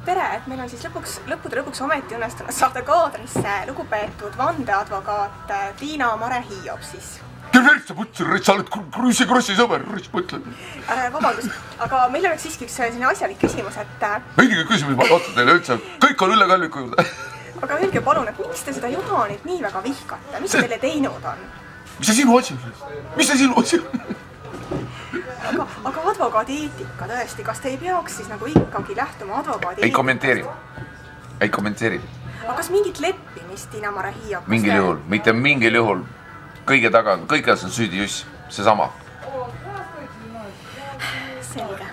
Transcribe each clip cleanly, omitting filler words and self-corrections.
tere, et meil on siis lõppude lõpuks ometi õnnestunud saada kaadrisse lugupeetud vandeadvokaat Tiina-Mare Hiob siis. Tervelt, sa oled Krussi sõber, mõtled. Vabandust, aga meil oleks siiski üks selline asjalik küsimus, et... Õige küsimus, ma otsa teile üldse, kõik on Ülle Kalviku juurde. Aga öelge palun, et miks te seda Juhanit nii väga vihkate? Mis teile teinud on? Mis see sinu asi on? Mis see sinu asi on? Aga advokaadi eetika tõesti, kas te ei peaks siis nagu ikkagi lähtuma advokaadi eetikast? Ei kommenteeri. Aga kas mingit leppimist Tiina-Mare Hiob? Mingil juhul, mitte mingil juhul. Kõige taga on, kõiges on süüdi Juss, see sama. Selge.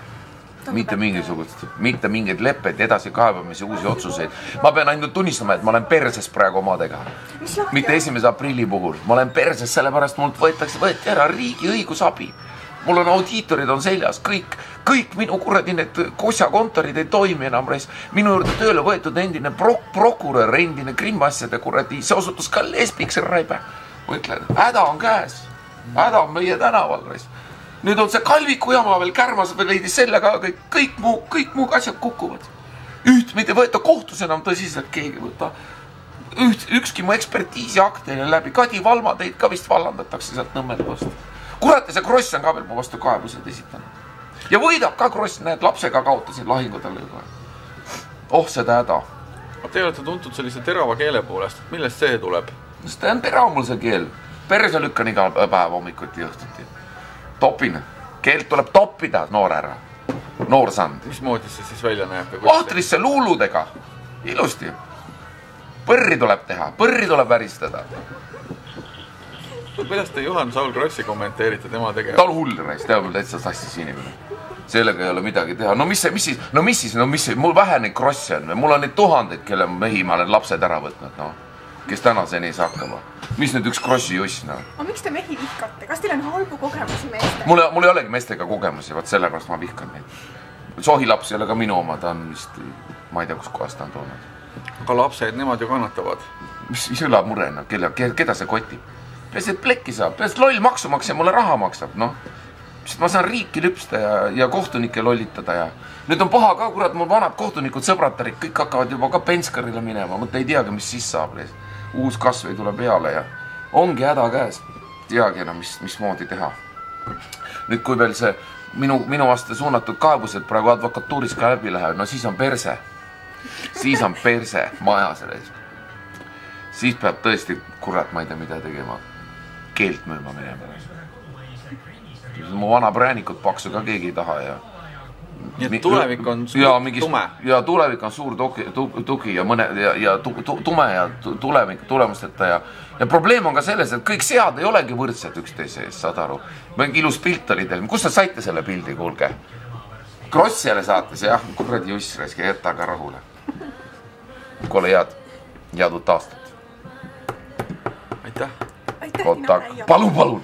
Mitte mingeid leppeid, edasi kaebamisi, uusi otsuseid. Ma pean ainult tunnistama, et ma olen perses praegu omadega. Mitte 1. aprilli puhul. Ma olen perses, sellepärast mult võeti ära riigi õigusabi. Mul on audiitorid on seljas, kõik minu kuradi need kosjakontorid ei toimi enam. Minu juurde tööle võetud endine prokurör, endine krimmasjade kuradi, see osutus ka lesbiks raibe. Ma ütlen, häda on käes, häda on meie tänaval. Nüüd on see Kalviku jama veel kärmas või leidis sellega, kõik muu asjad kukuvad. Mitte võeta kohtus enam tõsiselt keegi võtta. Ükski mu ekspertiisi akteile läbi. Kadi Valma teid ka vist vallandatakse sealt Nõmmelt vastu. Kurat, see Kross on ka veel mu vastu kaebused esitanud. Ja võidab ka Kross, näed, lapsega kaotasin lahingudele juba. Seda häda. Te olete tuntud sellise terava keele poolest. Millest see tuleb? See on terav mul see keel. Perse lükkan iga päev hommikuti õhtuti. Topin. Keelt tuleb toppida, noor ära. Noor sand. Mismoodi see siis välja näeb? Ohtrisse luuludega. Ilusti. Põrri tuleb teha. Põrri tuleb väristada. Kuidas te Juhan Saul Krossi kommenteerite tema tegevust? Ta on hull reis, teab mul täitsa sassis inimene. Sellega ei ole midagi teha. No mis siis? Mul vähe neid Krossi on. Mul on neid tuhandeid, kelle mehi ma olen lapsed ära võtnud, kes tänaseni ei saa hakkama. Mis nüüd üks Krossi Juss, Aga miks te mehi vihkate? Kas teil on halbu kogemusi meestega? Mul ei olegi meestega kogemusi, vaat sellepärast ma vihkan neid. Sohi laps ei ole ka minu oma, ta on vist, ma ei tea, kus kohast ta on toonud. Aga lapsed, nemad ju kannatavad. Mis üle murena, keda see kotib? Peas, et plekki saab, peas loll maksumaksja mulle raha maksab, Sest ma saan riiki lüpsta ja kohtunikke lollitada ja... Nüüd on paha ka, kurat, mul vanad kohtunikud, sõbratarid, kõik hakkavad juba ka penskarile minema, mõtle ei teagi, mis siis saab. Uus kasv ei tule peale ja ongi häda käes. Teagi enam, mismoodi teha. Nüüd, kui veel see minu vastu suunatud kaebused praegu advokatuuris ka läbi läheb, siis on perse. Siis on perse maja selles. Siis peab tõesti, kurat, ma ei tea, mida tegema. Keelt müüma minema. Mu vana präänikud paksu ka keegi ei taha ja... Nii et tulevik on suur tume. Ja tulevik on suur tugi ja tume ja tulemusteta ja probleem on ka selles, et kõik sead ei olegi võrdsed üksteise ees, saad aru. Mingi ilus pilt oli teil. Kust sa saite selle pildi, kuulge? Krossile saates, jah, kuradi Juss raiske, jätta ka rahule. Kole head uut aastat. Aitäh. Aitäh, Palun!